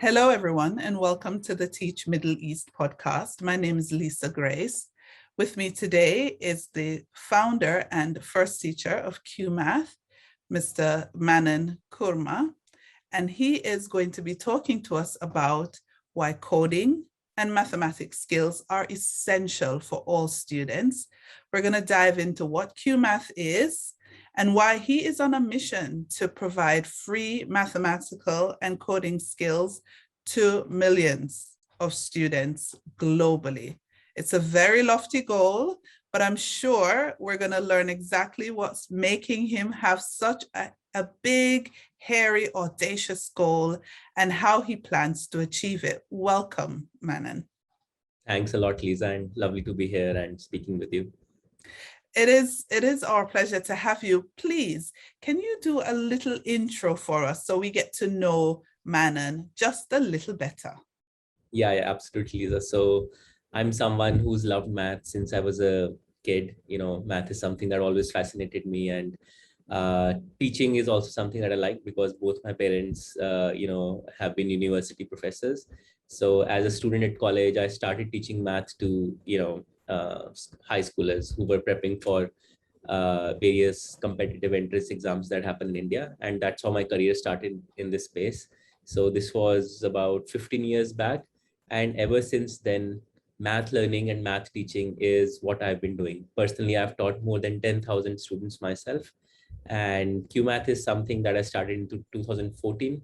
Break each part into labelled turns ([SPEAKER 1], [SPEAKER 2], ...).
[SPEAKER 1] Hello, everyone, and welcome to the Teach Middle East podcast. My name is Lisa Grace. With me today is the founder and first teacher of Qmath, Mr. Manan Khurma, and he is going to be talking to us about why coding and mathematics skills are essential for all students. We're going to dive into what Qmath is and why he is on a mission to provide free mathematical and coding skills to millions of students globally. It's a very lofty goal, but I'm sure we're going to learn exactly what's making him have such a big, hairy, audacious goal and how he plans to achieve it. Welcome, Manan.
[SPEAKER 2] Thanks a lot, Lisa, and lovely to be here and speaking with you.
[SPEAKER 1] It is our pleasure to have you. Please, can you do a little intro for us so we get to know Manan just a little better?
[SPEAKER 2] Yeah, absolutely, Lisa. So I'm someone who's loved math since I was a kid. Math is something that always fascinated me, and teaching is also something that I like because both my parents, have been university professors. So as a student at college, I started teaching math to, high schoolers who were prepping for various competitive entrance exams that happen in India. And that's how my career started in this space. So this was about 15 years back. And ever since then, math learning and math teaching is what I've been doing. Personally, I've taught more than 10,000 students myself. And Qmath is something that I started in 2014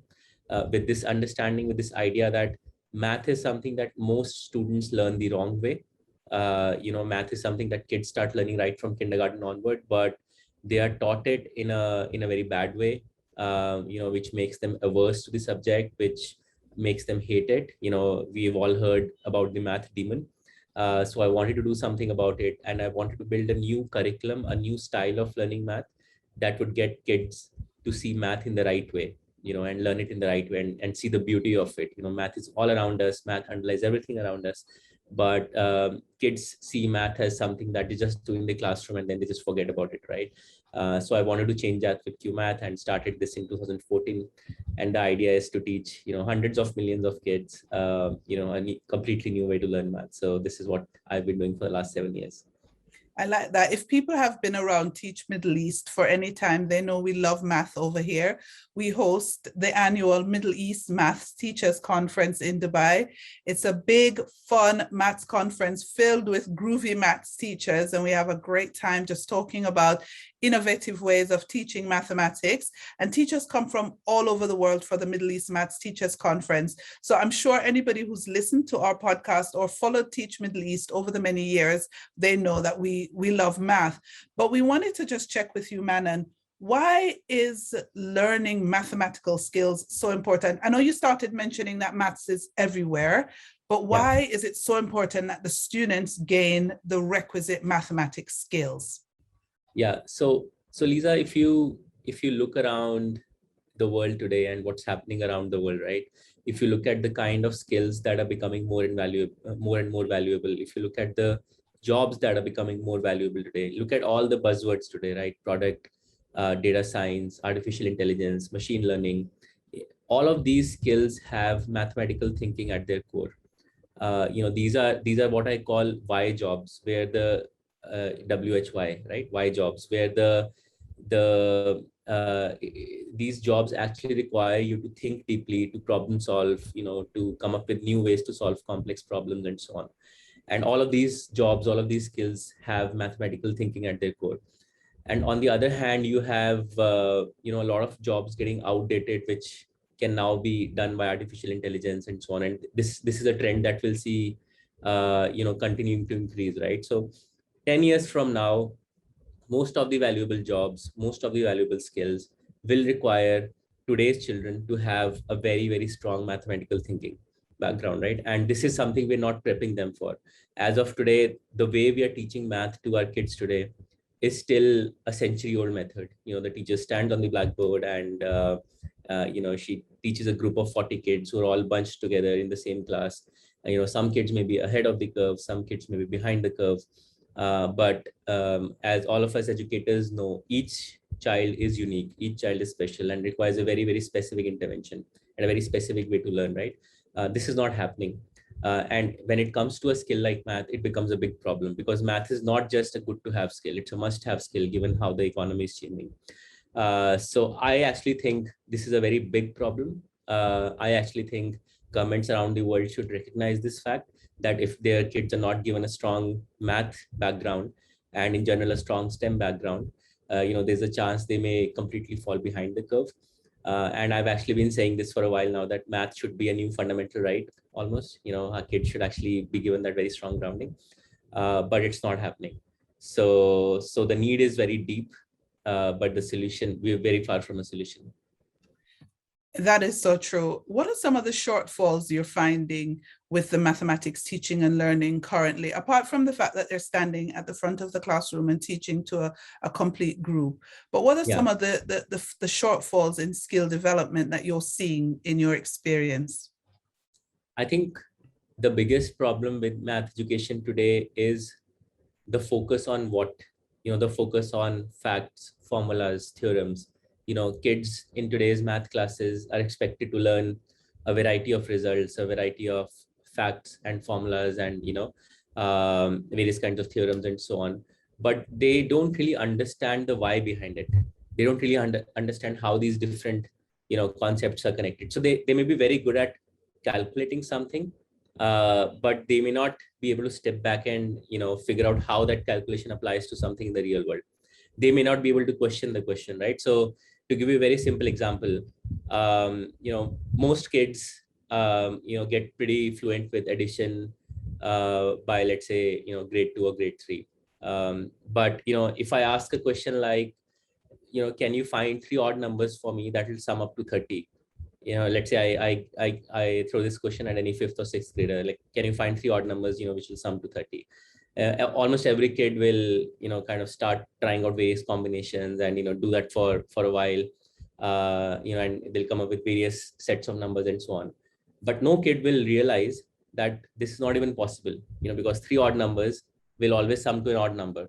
[SPEAKER 2] with this understanding, with this idea that math is something that most students learn the wrong way. Math is something that kids start learning right from kindergarten onward, but they are taught it in a very bad way, which makes them averse to the subject, which makes them hate it. We've all heard about the math demon. So I wanted to do something about it, and I wanted to build a new curriculum, a new style of learning math that would get kids to see math in the right way, and learn it in the right way and see the beauty of it. Math is all around us, math underlies everything around us, but kids see math as something that is just doing the classroom and then they just forget about it, right? So I wanted to change that with Qmath and started this in 2014. And the idea is to teach, hundreds of millions of kids, a completely new way to learn math. So this is what I've been doing for the last 7 years.
[SPEAKER 1] I like that. If people have been around Teach Middle East for any time, they know we love math over here. We host the annual Middle East Maths Teachers Conference in Dubai. It's a big, fun maths conference filled with groovy maths teachers, and we have a great time just talking about innovative ways of teaching mathematics. And teachers come from all over the world for the Middle East Maths Teachers Conference. So I'm sure anybody who's listened to our podcast or followed Teach Middle East over the many years, they know that we love math. But we wanted to just check with you, Manan, why is learning mathematical skills so important? I know you started mentioning that maths is everywhere, but why is it so important that the students gain the requisite mathematics skills?
[SPEAKER 2] Yeah, so Lisa, if you look around the world today and what's happening around the world, right? If you look at the kind of skills that are becoming more and more valuable, if you look at the jobs that are becoming more valuable today, look at all the buzzwords today, right? Product, data science, artificial intelligence, machine learning. All of these skills have mathematical thinking at their core. These are what I call why jobs, where the WHY, right? Why jobs, where these jobs actually require you to think deeply, to problem solve, to come up with new ways to solve complex problems and so on. And all of these jobs, all of these skills have mathematical thinking at their core. And on the other hand, you have a lot of jobs getting outdated, which can now be done by artificial intelligence and so on. And this is a trend that we'll see continuing to increase, right? So 10 years from now, most of the valuable jobs, most of the valuable skills will require today's children to have a very, very strong mathematical thinking background, right? And this is something we're not prepping them for. As of today, the way we are teaching math to our kids today is still a century-old method. The teacher stands on the blackboard and she teaches a group of 40 kids who are all bunched together in the same class. Some kids may be ahead of the curve, some kids may be behind the curve. But as all of us educators know, each child is unique, each child is special and requires a very, very specific intervention. and a very specific way to learn, right? This is not happening. And when it comes to a skill like math, it becomes a big problem, because math is not just a good to have skill, it's a must have skill given how the economy is changing. So I actually think this is a very big problem. I actually think governments around the world should recognize this fact, that if their kids are not given a strong math background and in general a strong STEM background, there's a chance they may completely fall behind the curve. And I've actually been saying this for a while now, that math should be a new fundamental right, almost. Our kids should actually be given that very strong grounding, but it's not happening. So the need is very deep, but the solution, we're very far from a solution.
[SPEAKER 1] That is so true. What are some of the shortfalls you're finding with the mathematics teaching and learning currently, apart from the fact that they're standing at the front of the classroom and teaching to a complete group? But what are some of the shortfalls in skill development that you're seeing in your experience?
[SPEAKER 2] I think the biggest problem with math education today is the focus on the focus on facts, formulas, theorems. Kids in today's math classes are expected to learn a variety of results, a variety of facts and formulas, and various kinds of theorems and so on. But they don't really understand the why behind it. They don't really understand how these different concepts are connected. So they may be very good at calculating something, but they may not be able to step back and figure out how that calculation applies to something in the real world. They may not be able to question the question, right? So to give you a very simple example, most kids get pretty fluent with addition by, let's say, grade 2 or grade 3. But if I ask a question like, can you find 3 odd numbers for me that will sum up to 30? Let's say I throw this question at any 5th or 6th grader, like, can you find 3 odd numbers, which will sum to 30? Almost every kid will, kind of start trying out various combinations and, do that for a while, and they'll come up with various sets of numbers and so on. But no kid will realize that this is not even possible, because 3 odd numbers will always sum to an odd number.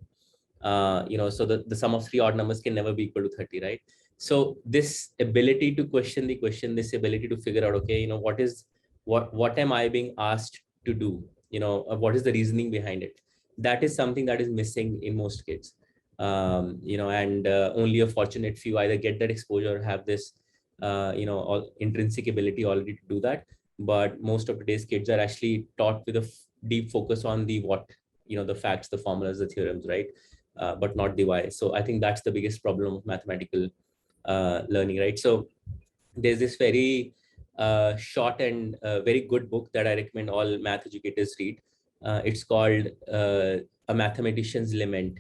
[SPEAKER 2] So the sum of 3 odd numbers can never be equal to 30, right? So this ability to question the question, this ability to figure out, okay, what am I being asked to do? What is the reasoning behind it? That is something that is missing in most kids. And only a fortunate few either get that exposure or have this, intrinsic ability already to do that. But most of today's kids are actually taught with a deep focus on the what, the facts, the formulas, the theorems, right? But not the why. So I think that's the biggest problem of mathematical learning, right? So there's this very short and very good book that I recommend all math educators read. It's called A Mathematician's Lament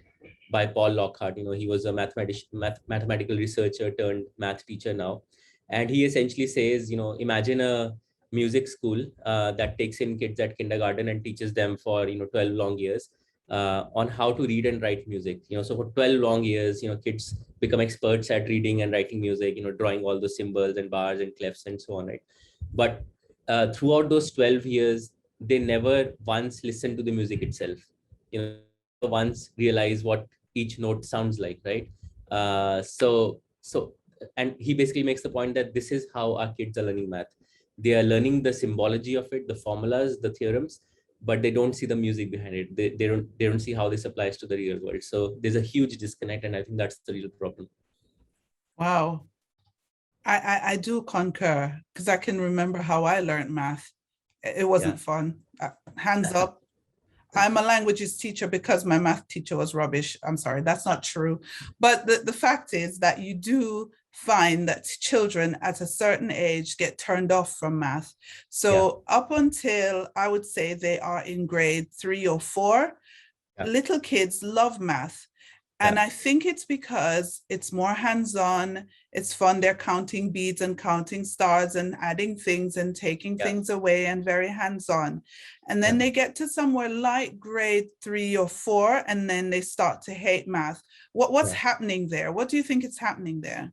[SPEAKER 2] by Paul Lockhart. He was a mathematical researcher turned math teacher now. And he essentially says, imagine a music school that takes in kids at kindergarten and teaches them for 12 long years on how to read and write music. So for 12 long years, kids become experts at reading and writing music, drawing all the symbols and bars and clefs and so on, right? But throughout those 12 years, they never once listened to the music itself, once realize what each note sounds like, right? And he basically makes the point that this is how our kids are learning math. They are learning the symbology of it, the formulas, the theorems, but they don't see the music behind it. They don't see how this applies to the real world. So there's a huge disconnect, and I think that's the real problem.
[SPEAKER 1] Wow. I do concur, because I can remember how I learned math. It wasn't fun. Hands up. I'm a languages teacher because my math teacher was rubbish. I'm sorry, that's not true. But the fact is that you do find that children at a certain age get turned off from math. So up until, I would say, they are in grade 3 or 4, little kids love math. And I think it's because it's more hands-on, it's fun. They're counting beads and counting stars and adding things and taking things away, and very hands-on. And then they get to somewhere like grade 3 or 4, and then they start to hate math. What's happening there? What do you think is happening there?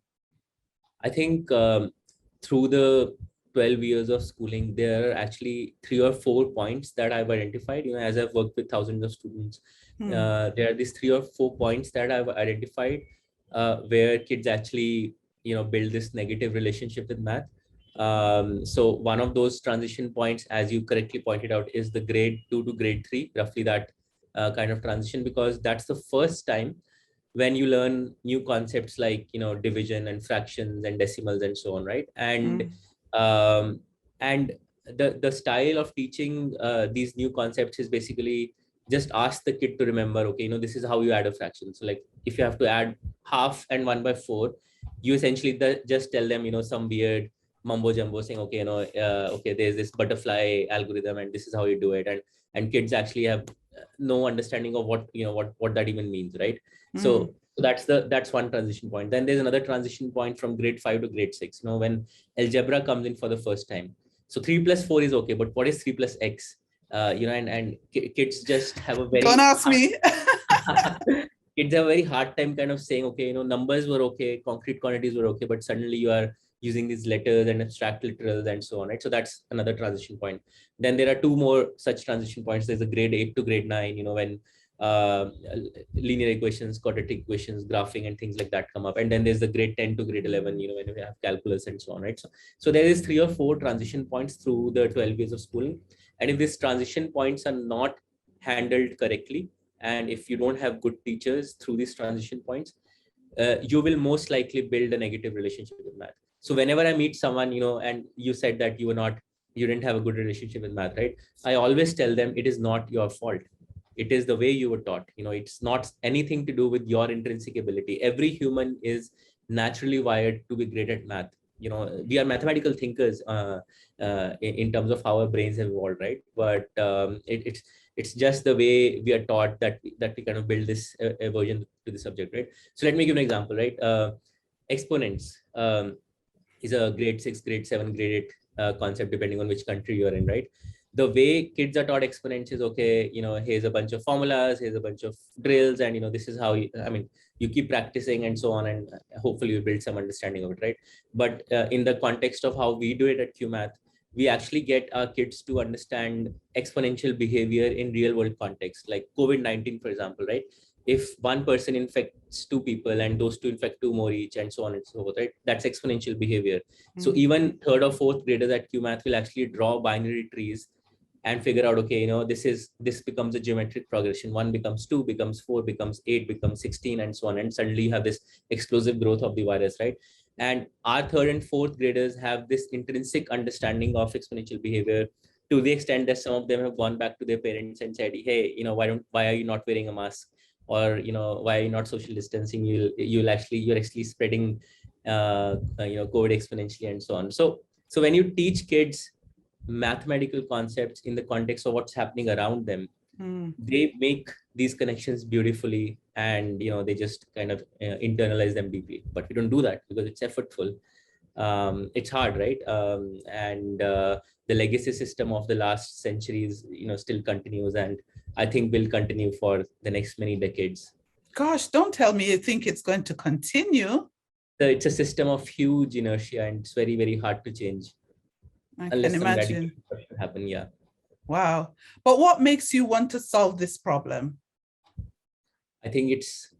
[SPEAKER 2] I think through the 12 years of schooling, there are actually 3 or 4 points that I've identified, as I've worked with thousands of students. There are these 3 or 4 points that I've identified where kids actually, build this negative relationship with math. So one of those transition points, as you correctly pointed out, is the grade 2 to grade 3, roughly that kind of transition, because that's the first time when you learn new concepts like, division and fractions and decimals and so on, right? Um, and the style of teaching these new concepts is basically just ask the kid to remember, okay, this is how you add a fraction. So like if you have to add half and 1/4, you essentially just tell them, some weird mumbo jumbo saying, okay, okay, there's this butterfly algorithm and this is how you do it. And kids actually have no understanding of what that even means, right? So that's one transition point. Then there's another transition point from grade 5 to grade 6, when algebra comes in for the first time. So 3 plus 4 is okay, but what is 3 plus x? And kids just have a
[SPEAKER 1] Don't
[SPEAKER 2] very
[SPEAKER 1] ask me.
[SPEAKER 2] kids have a very hard time kind of saying, okay, numbers were okay, concrete quantities were okay, but suddenly you are using these letters and abstract literals and so on, right? So that's another transition point. Then there are two more such transition points. There's a grade 8 to grade 9, when uh, linear equations, quadratic equations, graphing and things like that come up. And then there's the grade 10 to grade 11, when you have calculus and so on, right? So there is 3 or 4 transition points through the 12 years of schooling. And if these transition points are not handled correctly, and if you don't have good teachers through these transition points, you will most likely build a negative relationship with math. So whenever I meet someone, and you said that you didn't have a good relationship with math, right? I always tell them it is not your fault. It is the way you were taught. It's not anything to do with your intrinsic ability. Every human is naturally wired to be great at math. We are mathematical thinkers in terms of how our brains have evolved, right? But it's just the way we are taught that we kind of build this aversion to the subject, right? So let me give an example, right? Exponents is a grade 6, grade 7, grade 8 concept, depending on which country you're in, right? The way kids are taught exponents is, okay, here's a bunch of formulas, here's a bunch of drills, and this is how you keep practicing and so on, and hopefully you build some understanding of it, right? But in the context of how we do it at Qmath, we actually get our kids to understand exponential behavior in real world context, like COVID-19, for example, right? If one person infects 2 people and those 2 infect 2 more each and so on and so forth, right? That's exponential behavior. So even 3rd or 4th graders at Qmath will actually draw binary trees and figure out, okay, this becomes a geometric progression. 1 becomes 2, becomes 4, becomes 8, becomes 16 and so on. And suddenly you have this explosive growth of the virus, right? And our 3rd and 4th graders have this intrinsic understanding of exponential behavior, to the extent that some of them have gone back to their parents and said, hey, why are you not wearing a mask? Or, why are you not social distancing? You're actually spreading, COVID exponentially and so on. So when you teach kids mathematical concepts in the context of what's happening around them, they make these connections beautifully, and they just kind of internalize them deeply. But we don't do that because it's effortful. It's hard, right? And the legacy system of the last centuries still continues, and I think will continue for the next many decades.
[SPEAKER 1] Gosh, don't tell me you think it's going to continue.
[SPEAKER 2] So it's a system of huge inertia, and it's very, very hard to change.
[SPEAKER 1] I
[SPEAKER 2] Unless
[SPEAKER 1] can
[SPEAKER 2] some radical
[SPEAKER 1] imagine.
[SPEAKER 2] stuff happen. Yeah.
[SPEAKER 1] Wow. But what makes you want to solve this problem?
[SPEAKER 2] I think it's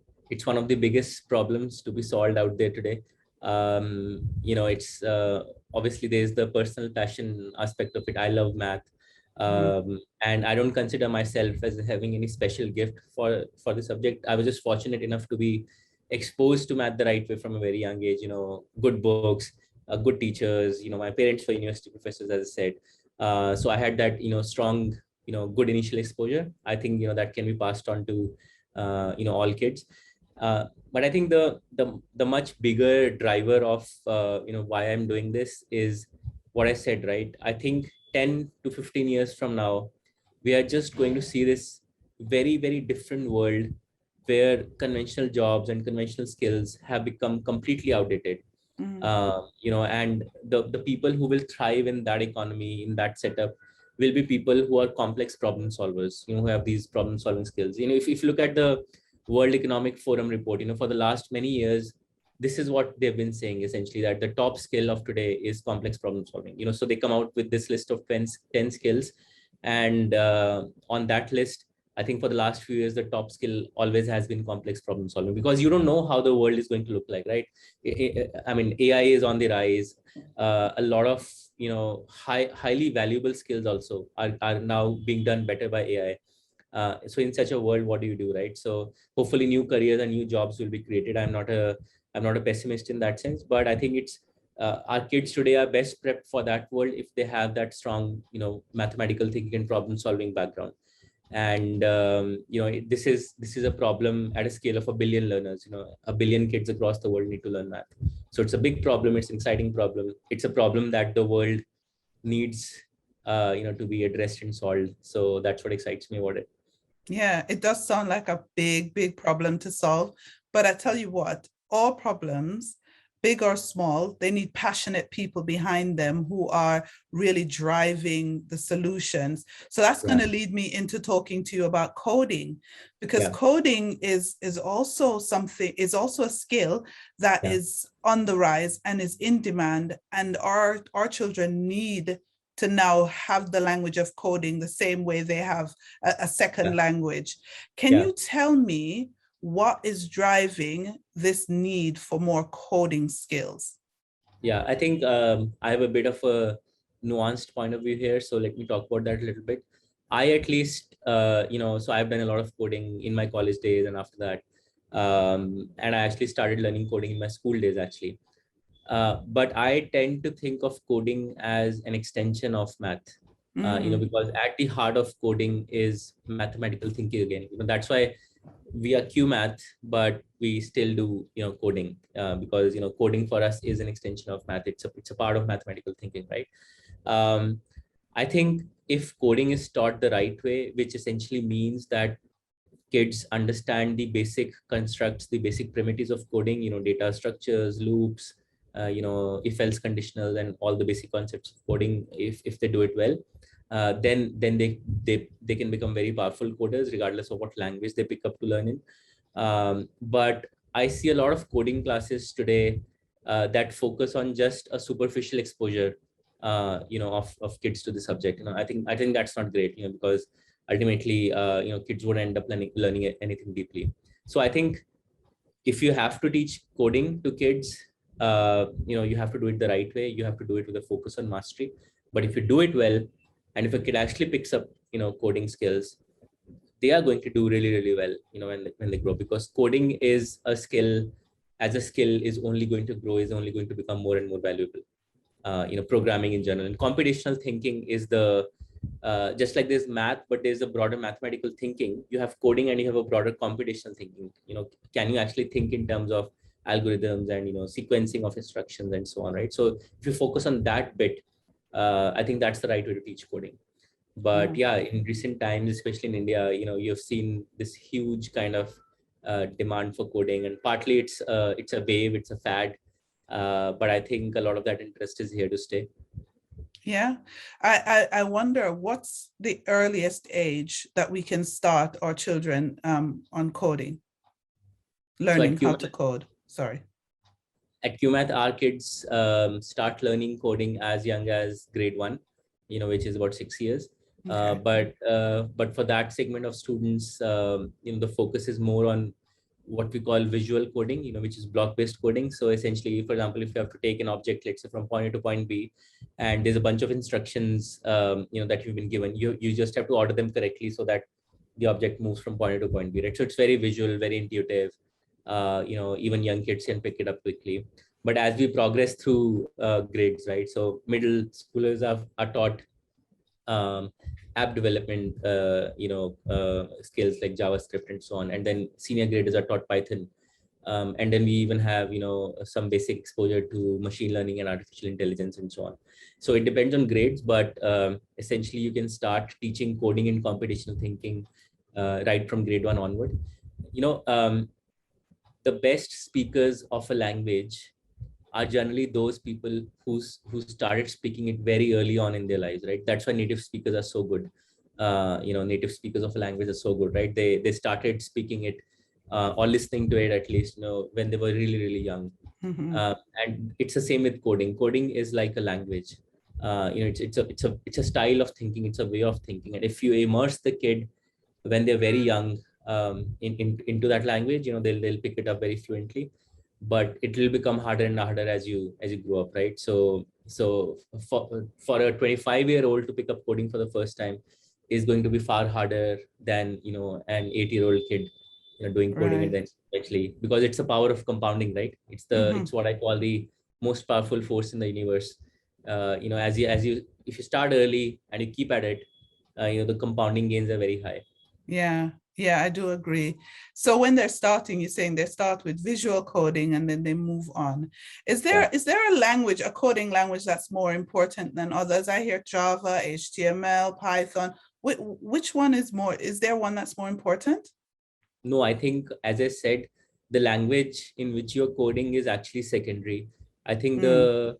[SPEAKER 2] one of the biggest problems to be solved out there today. It's obviously there's the personal passion aspect of it. I love math, and I don't consider myself as having any special gift for the subject. I was just fortunate enough to be exposed to math the right way from a very young age. Good books, good teachers. My parents were university professors, as I said. So I had that strong good initial exposure. I think that can be passed on to all kids. But I think the much bigger driver of why I'm doing this is what I said, right? I think 10 to 15 years from now, we are just going to see this very, very different world where conventional jobs and conventional skills have become completely outdated. And the people who will thrive in that economy, in that setup, will be people who are complex problem solvers, who have these problem solving skills. If you look at the World Economic Forum report, for the last many years, this is what they've been saying, essentially, that the top skill of today is complex problem solving. So they come out with this list of 10 skills. And on that list, I think for the last few years, the top skill always has been complex problem solving, because you don't know how the world is going to look like, right? I mean, AI is on the rise. A lot of, highly valuable skills also are now being done better by AI. So in such a world, what do you do, right? So hopefully new careers and new jobs will be created. I'm not a pessimist in that sense, but I think it's our kids today are best prepped for that world if they have that strong, mathematical thinking and problem solving background. And this is a problem at a scale of 1 billion learners. 1 billion kids across the world need to learn math. So it's a big problem. It's an exciting problem. It's a problem that the world needs to be addressed and solved. So that's what excites me about it.
[SPEAKER 1] Yeah, it does sound like a big, big problem to solve. But I tell you what, all problems, big or small, they need passionate people behind them who are really driving the solutions. So that's going to lead me into talking to you about coding, because coding is also a skill that is on the rise and is in demand. And our children need to now have the language of coding the same way they have a second language. Can you tell me what is driving this need for more coding skills?
[SPEAKER 2] Yeah, I think I have a bit of a nuanced point of view here. So let me talk about that a little bit. I at least, so I've done a lot of coding in my college days and after that. And I actually started learning coding in my school days, actually. But I tend to think of coding as an extension of math, because at the heart of coding is mathematical thinking again. That's why we are Qmath, but we still do, coding, because, coding for us is an extension of math. It's a part of mathematical thinking, right? I think if coding is taught the right way, which essentially means that kids understand the basic constructs, the basic primitives of coding, data structures, loops, if else conditionals, and all the basic concepts of coding. If they do it well, then they can become very powerful coders regardless of what language they pick up to learn in. But I see a lot of coding classes today that focus on just a superficial exposure, of kids to the subject. I think that's not great, because ultimately, kids would end up learning anything deeply. So I think if you have to teach coding to kids, you have to do it the right way. You have to do it with a focus on mastery. But if you do it well, and if a kid actually picks up, coding skills, they are going to do really, really well, when they grow, because coding is a skill. As a skill is only going to grow, is only going to become more and more valuable. Programming in general and computational thinking is just like there's math, but there's a broader mathematical thinking. You have coding and you have a broader computational thinking. Can you actually think in terms of algorithms and sequencing of instructions and so on, right? So if you focus on that bit, I think that's the right way to teach coding. But in recent times, especially in India, you've seen this huge kind of demand for coding, and partly it's a wave, it's a fad. But I think a lot of that interest is here to stay.
[SPEAKER 1] Yeah, I wonder what's the earliest age that we can start our children on coding, learning how to code. Sorry.
[SPEAKER 2] At Qmath, our kids start learning coding as young as grade 1, which is about 6 years. Okay. But for that segment of students, the focus is more on what we call visual coding, which is block-based coding. So essentially, for example, if you have to take an object, let's say from point A to point B, and there's a bunch of instructions, that you've been given, you just have to order them correctly so that the object moves from point A to point B, right? So it's very visual, very intuitive. Even young kids can pick it up quickly. But as we progress through grades, right? So middle schoolers are taught app development, skills like JavaScript and so on. And then senior graders are taught Python. And then we even have, some basic exposure to machine learning and artificial intelligence and so on. So it depends on grades, but essentially you can start teaching coding and computational thinking right from grade 1 onward. The best speakers of a language are generally those people who started speaking it very early on in their lives, right? That's why native speakers are so good. Native speakers of a language are so good, right? They started speaking it or listening to it at least, when they were really, really young. Mm-hmm. And it's the same with coding. Coding is like a language. It's a style of thinking. It's a way of thinking. And if you immerse the kid when they're very young into that language, they'll pick it up very fluently, but it will become harder and harder as you grow up, right? So for a 25-year-old to pick up coding for the first time is going to be far harder than an 8-year-old kid doing coding, and
[SPEAKER 1] Right.
[SPEAKER 2] then actually, because it's the power of compounding, right? It's what I call the most powerful force in the universe. As you if you start early and you keep at it, the compounding gains are very high.
[SPEAKER 1] Yeah, yeah, I do agree. So when they're starting, you're saying they start with visual coding and then they move on. Is there
[SPEAKER 2] Yeah.
[SPEAKER 1] is there a language, a coding language that's more important than others? I hear Java, HTML, Python. Which one is more? Is there one that's more important?
[SPEAKER 2] No, I think, as I said, the language in which you're coding is actually secondary. I think
[SPEAKER 1] Mm,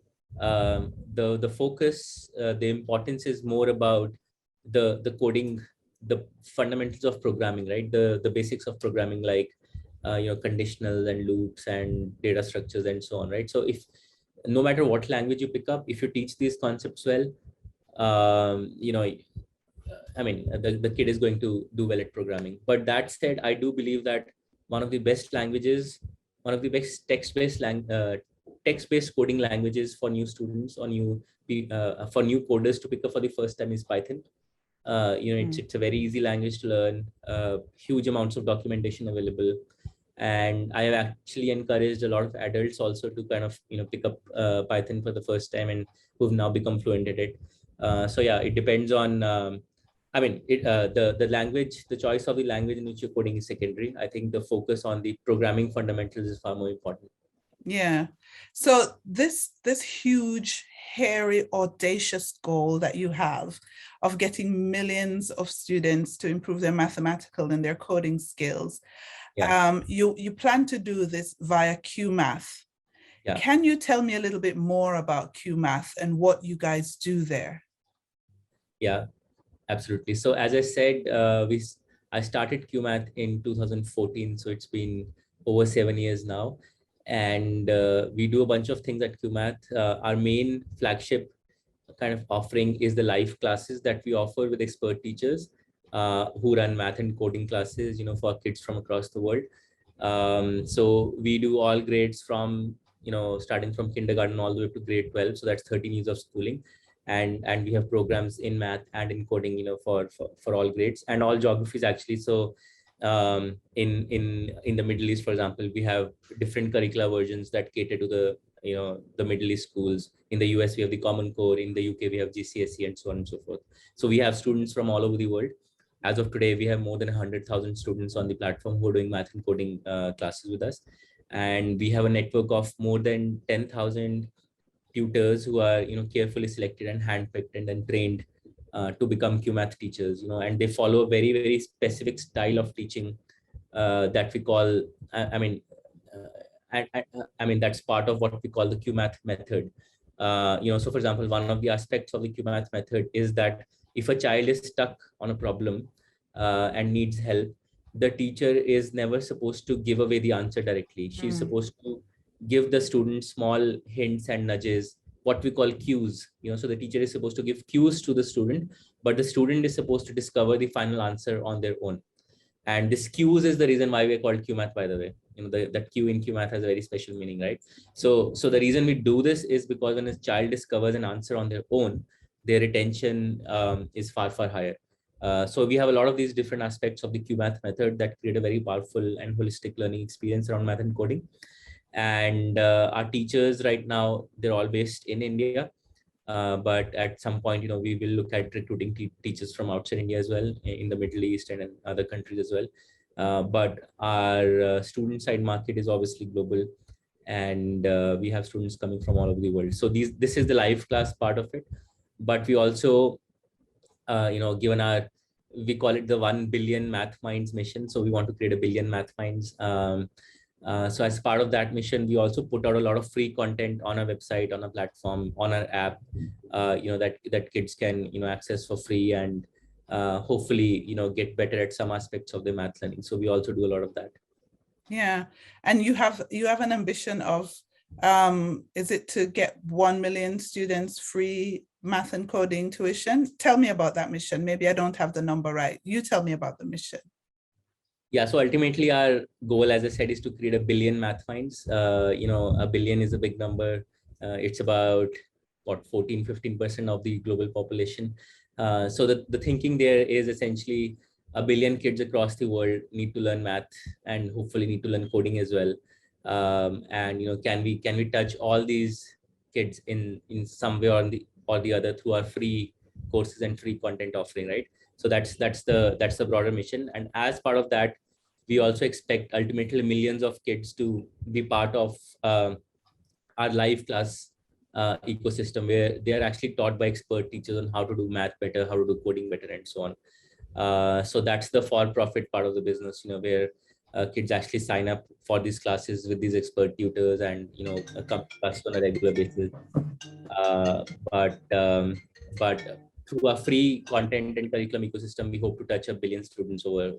[SPEAKER 2] the focus, the importance is more about the coding, the fundamentals of programming, right? The basics of programming, like conditionals and loops and data structures and so on, right? So if no matter what language you pick up, if you teach these concepts well, um, you know, the kid is going to do well at programming. But that said, I do believe that one of the best languages, one of the best text-based coding languages for new students or for new coders to pick up for the first time is Python.
[SPEAKER 1] mm,
[SPEAKER 2] It's a very easy language to learn, huge amounts of documentation available. And I have actually encouraged a lot of adults also to kind of pick up Python for the first time, and who've now become fluent at it. So yeah, it depends on the language, the choice of the language in which you're coding is secondary. I think the focus on the programming fundamentals is far more important.
[SPEAKER 1] yeah. So this huge, hairy, audacious goal that you have of getting millions of students to improve their mathematical and their coding skills,
[SPEAKER 2] Yeah,
[SPEAKER 1] you plan to do this via Qmath.
[SPEAKER 2] yeah,
[SPEAKER 1] Can you tell me a little bit more about Qmath and what you guys do there?
[SPEAKER 2] yeah, absolutely. So as I said, I started Qmath in 2014, so it's been over 7 years now, and we do a bunch of things at Qmath. Our main flagship kind of offering is the live classes that we offer with expert teachers who run math and coding classes, for kids from across the world. So we do all grades from, starting from kindergarten all the way to grade 12. So that's 13 years of schooling. And we have programs in math and in coding, for all grades and all geographies actually. So in the Middle East, for example, we have different curricular versions that cater to the Middle East schools. In the US, we have the Common Core. In the UK, we have GCSE and so on and so forth. So we have students from all over the world. As of today, we have more than 100,000 students on the platform who are doing math and coding classes with us. And we have a network of more than 10,000 tutors who are carefully selected and handpicked and then trained to become Qmath teachers, and they follow a very, very specific style of teaching that we call, that's part of what we call the Qmath method. So for example, one of the aspects of the Qmath method is that if a child is stuck on a problem and needs help, the teacher is never supposed to give away the answer directly. She's
[SPEAKER 1] Mm,
[SPEAKER 2] supposed to give the student small hints and nudges, what we call cues. So the teacher is supposed to give cues to the student, but the student is supposed to discover the final answer on their own. And this cues is the reason why we're called Qmath, by the way. That Q in Qmath has a very special meaning, right? So the reason we do this is because when a child discovers an answer on their own, their retention is far, far higher. So we have a lot of these different aspects of the Qmath method that create a very powerful and holistic learning experience around math and coding. And our teachers right now, they're all based in India. But at some point, we will look at recruiting teachers from outside India as well, in the Middle East and in other countries as well. But our student side market is obviously global, and we have students coming from all over the world. So this is the live class part of it. But we also, given we call it the 1 billion math minds mission. So we want to create a billion math minds. So as part of that mission, we also put out a lot of free content on our website, on our platform, on our app, that kids can, access for free, and hopefully, get better at some aspects of their math learning. So we also do a lot of that.
[SPEAKER 1] yeah. And you have an ambition of is it to get 1 million students free math and coding tuition. Tell me about that mission. Maybe I don't have the number right. You tell me about the mission.
[SPEAKER 2] Yeah, so ultimately our goal, as I said, is to create 1 billion math finds. 1 billion is a big number. It's about what 14-15% of the global population. So the thinking there is essentially 1 billion kids across the world need to learn math and hopefully need to learn coding as well. And can we touch all these kids in some way or the other through our free courses and free content offering, right? So that's the broader mission. And as part of that, we also expect ultimately millions of kids to be part of our live class ecosystem, where they are actually taught by expert teachers on how to do math better, how to do coding better, and so on. So that's the for-profit part of the business, where kids actually sign up for these classes with these expert tutors and come to class on a regular basis. Uh, but through a free content and curriculum ecosystem, we hope to touch 1 billion students over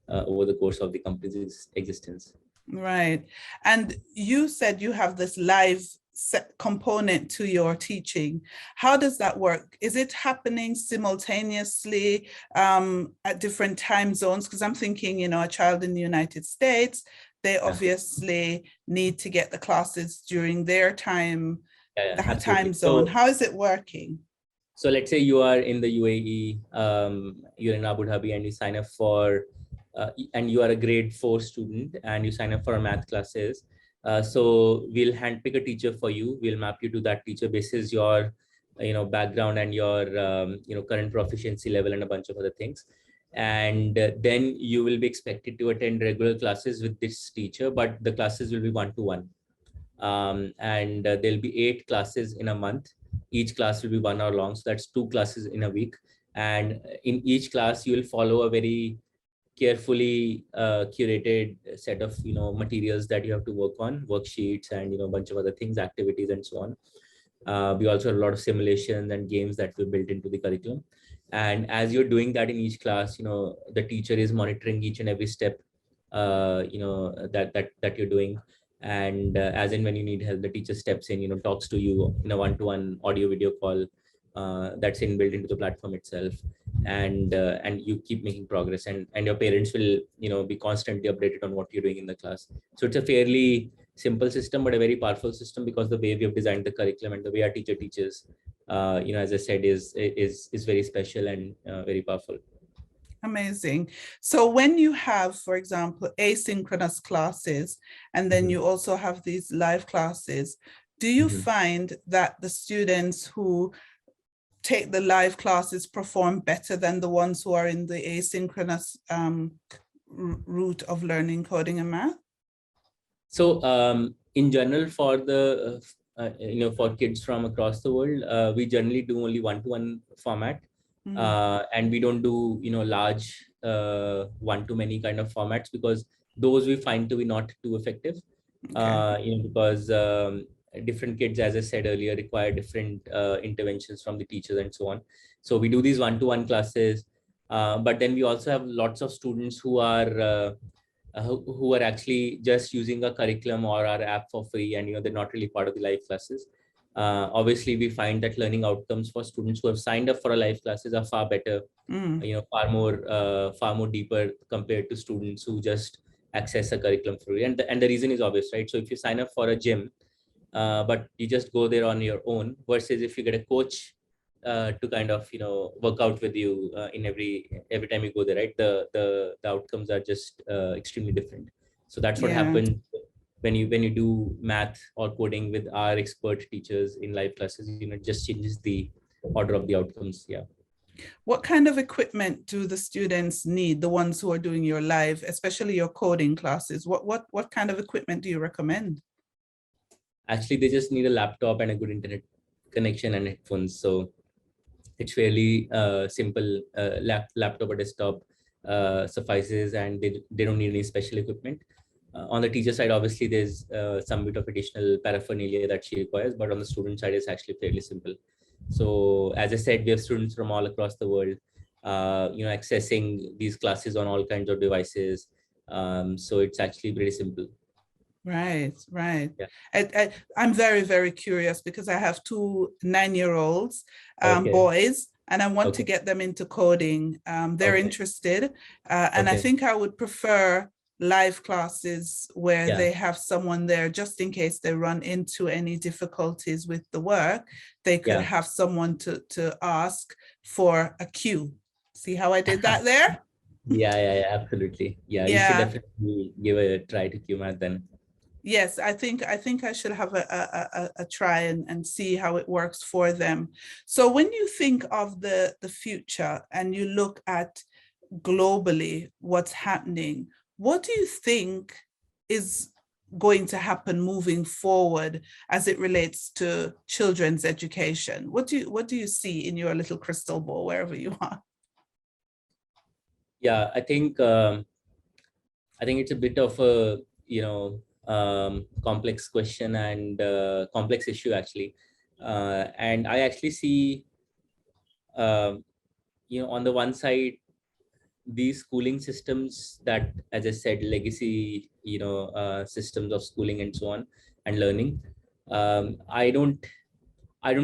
[SPEAKER 2] the course of the company's existence.
[SPEAKER 1] Right. And you said you have this live set component to your teaching. How does that work? Is it happening simultaneously at different time zones? Because I'm thinking, a child in the United States, they obviously need to get the classes during their time, that time zone. So, how is it working?
[SPEAKER 2] So let's say you are in the UAE, you're in Abu Dhabi, and you sign up for, and you are a grade 4 student, and you sign up for our math classes. So we'll handpick a teacher for you. We'll map you to that teacher basis your, background and your, current proficiency level and a bunch of other things. And then you will be expected to attend regular classes with this teacher, but the classes will be one-to-one. And there'll be 8 classes in a month. Each class will be 1 hour long. So that's 2 classes in a week. And in each class, you will follow a very carefully curated set of materials that you have to work on, worksheets and a bunch of other things, activities and so on. We also have a lot of simulations and games that we built into the curriculum. And as you're doing that in each class, the teacher is monitoring each and every step that you're doing. And as in when you need help, the teacher steps in, talks to you in a one-to-one audio video call that's inbuilt into the platform itself. And you keep making progress, and your parents will be constantly updated on what you're doing in the class. So it's a fairly simple system, but a very powerful system, because the way we have designed the curriculum and the way our teacher teaches, as I said, is very special and very powerful.
[SPEAKER 1] Amazing. So when you have, for example, asynchronous classes, and then you also have these live classes, do you find that the students who take the live classes perform better than the ones who are in the asynchronous route of learning coding and math?
[SPEAKER 2] So in general, for the for kids from across the world, we generally do only one-to-one format. And we don't do large one-to-many kind of formats, because those we find to be not too effective. Because different kids, as I said earlier, require different interventions from the teachers and so on. So we do these one-to-one classes, but then we also have lots of students who are actually just using a curriculum or our app for free, and they're not really part of the live classes. Obviously, we find that learning outcomes for students who have signed up for a live classes are far better, far more deeper compared to students who just access a curriculum free. And the reason is obvious, right? So if you sign up for a gym, but you just go there on your own, versus if you get a coach to kind of work out with you in every time you go there, right? The outcomes are just extremely different. So that's what happens when you do math or coding with our expert teachers in live classes. It just changes the order of the outcomes. Yeah.
[SPEAKER 1] What kind of equipment do the students need, the ones who are doing your live, especially your coding classes? What kind of equipment do you recommend?
[SPEAKER 2] Actually, they just need a laptop and a good internet connection and headphones. So it's fairly simple. Laptop or desktop suffices, and they don't need any special equipment. On the teacher side, obviously, there's some bit of additional paraphernalia that she requires, but on the student side, it's actually fairly simple. So as I said, we have students from all across the world, accessing these classes on all kinds of devices. So it's actually pretty simple.
[SPEAKER 1] Right, right.
[SPEAKER 2] Yeah.
[SPEAKER 1] I'm very, very curious because I have two 9-year-olds,
[SPEAKER 2] Okay.
[SPEAKER 1] boys, and I want to
[SPEAKER 2] Okay.
[SPEAKER 1] get them into coding. They're
[SPEAKER 2] Okay.
[SPEAKER 1] interested, and I
[SPEAKER 2] Okay.
[SPEAKER 1] think I would prefer live classes where
[SPEAKER 2] Yeah.
[SPEAKER 1] they have someone there just in case they run into any difficulties with the work. They could
[SPEAKER 2] Yeah.
[SPEAKER 1] have someone to ask for a cue. See how I did that there?
[SPEAKER 2] Yeah, yeah, yeah, absolutely. Yeah, you should
[SPEAKER 1] Yeah.
[SPEAKER 2] definitely give a try to Qmath then.
[SPEAKER 1] Yes, I think I should have a try and see how it works for them. So when you think of the future and you look at globally what's happening, what do you think is going to happen moving forward as it relates to children's education? What do you see in your little crystal ball, wherever you are?
[SPEAKER 2] Yeah, I think it's a bit of a, complex question and complex issue actually. And I actually see, um, on the one side, these schooling systems that, as I said, legacy, systems of schooling and so on and learning. I don't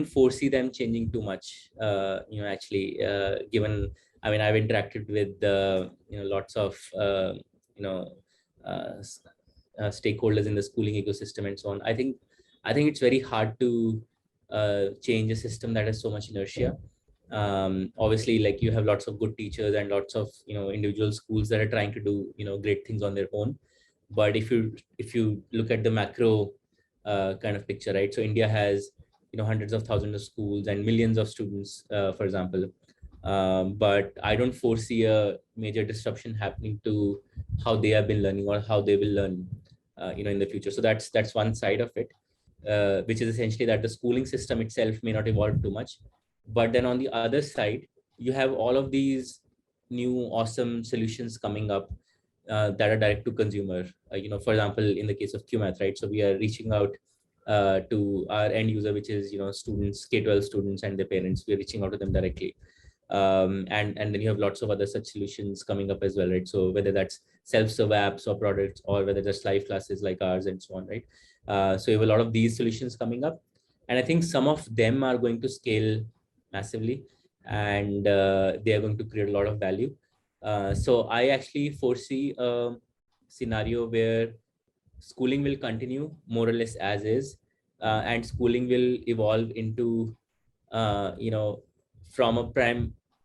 [SPEAKER 2] foresee them changing too much. Actually, given, I mean, I've interacted with lots of you know uh, s- stakeholders in the schooling ecosystem and so on. I think it's very hard to change a system that has so much inertia. Obviously, like, you have lots of good teachers and lots of individual schools that are trying to do great things on their own. But if you look at the macro kind of picture, right? So India has hundreds of thousands of schools and millions of students, for example. But I don't foresee a major disruption happening to how they have been learning or how they will learn, in the future. So that's one side of it, which is essentially that the schooling system itself may not evolve too much. But then on the other side, you have all of these new awesome solutions coming up that are direct to consumer. For example, in the case of Qmath, right? So we are reaching out to our end user, which is students, K-12 students and their parents. We are reaching out to them directly. And then you have lots of other such solutions coming up as well, right? So whether that's self-serve apps or products, or whether that's live classes like ours and so on, right? So you have a lot of these solutions coming up, and I think some of them are going to scale massively, and they are going to create a lot of value. So I actually foresee a scenario where schooling will continue more or less as is, and schooling will evolve into, you know, from a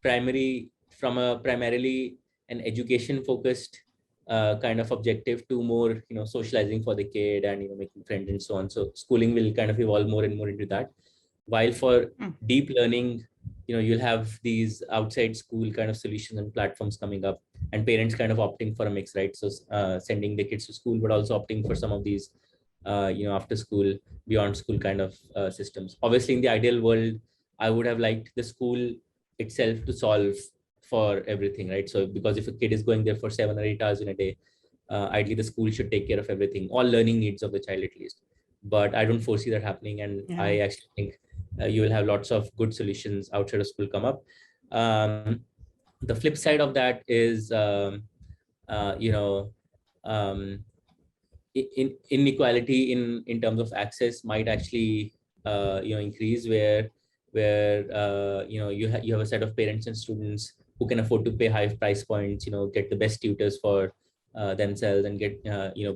[SPEAKER 2] primarily an education focused kind of objective to more, socializing for the kid and making friends and so on. So schooling will kind of evolve more and more into that. While for
[SPEAKER 1] Mm,
[SPEAKER 2] deep learning, you'll have these outside school kind of solutions and platforms coming up, and parents kind of opting for a mix, right? So sending the kids to school, but also opting for some of these after school, beyond school kind of systems. Obviously, in the ideal world, I would have liked the school itself to solve for everything, right? So because if a kid is going there for 7 or 8 hours in a day, ideally the school should take care of everything, all learning needs of the child at least. But I don't foresee that happening, and
[SPEAKER 1] yeah.
[SPEAKER 2] I actually think you will have lots of good solutions outside of school come up. um, the flip side of that is, uh, you know um, inequality in terms of access might actually increase, where you have a set of parents and students who can afford to pay high price points, get the best tutors for themselves, and get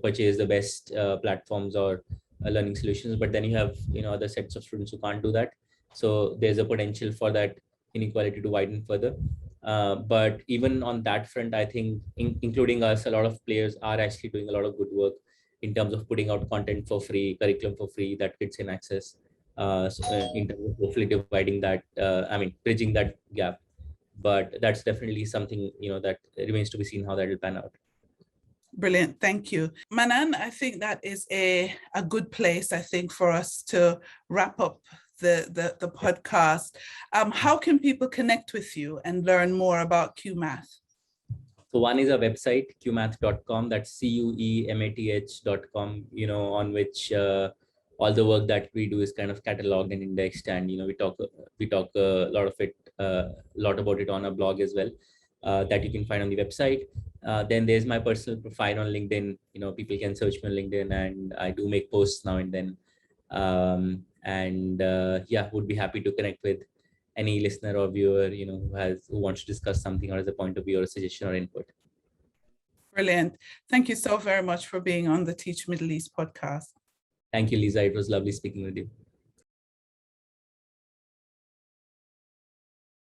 [SPEAKER 2] purchase the best platforms or learning solutions. But then you have other sets of students who can't do that. So there's a potential for that inequality to widen further. But even on that front, I think, including us, a lot of players are actually doing a lot of good work in terms of putting out content for free, curriculum for free that kids can access. In terms of hopefully dividing that, bridging that gap. But that's definitely something that remains to be seen how that will pan out.
[SPEAKER 1] Brilliant. Thank you. Manan, I think that is a good place, I think, for us to wrap up the podcast. How can people connect with you and learn more about QMath?
[SPEAKER 2] So one is a website, qmath.com. That's cuemath.com, on which all the work that we do is kind of cataloged and indexed, and we talk a lot about it on a blog as well. that you can find on the website. Then there's my personal profile on LinkedIn. People can search me on LinkedIn, and I do make posts now and then. Yeah, would be happy to connect with any listener or viewer, who wants to discuss something or has a point of view or a suggestion or input.
[SPEAKER 1] Brilliant. Thank you so very much for being on the Teach Middle East podcast.
[SPEAKER 2] Thank you, Lisa. It was lovely speaking with you.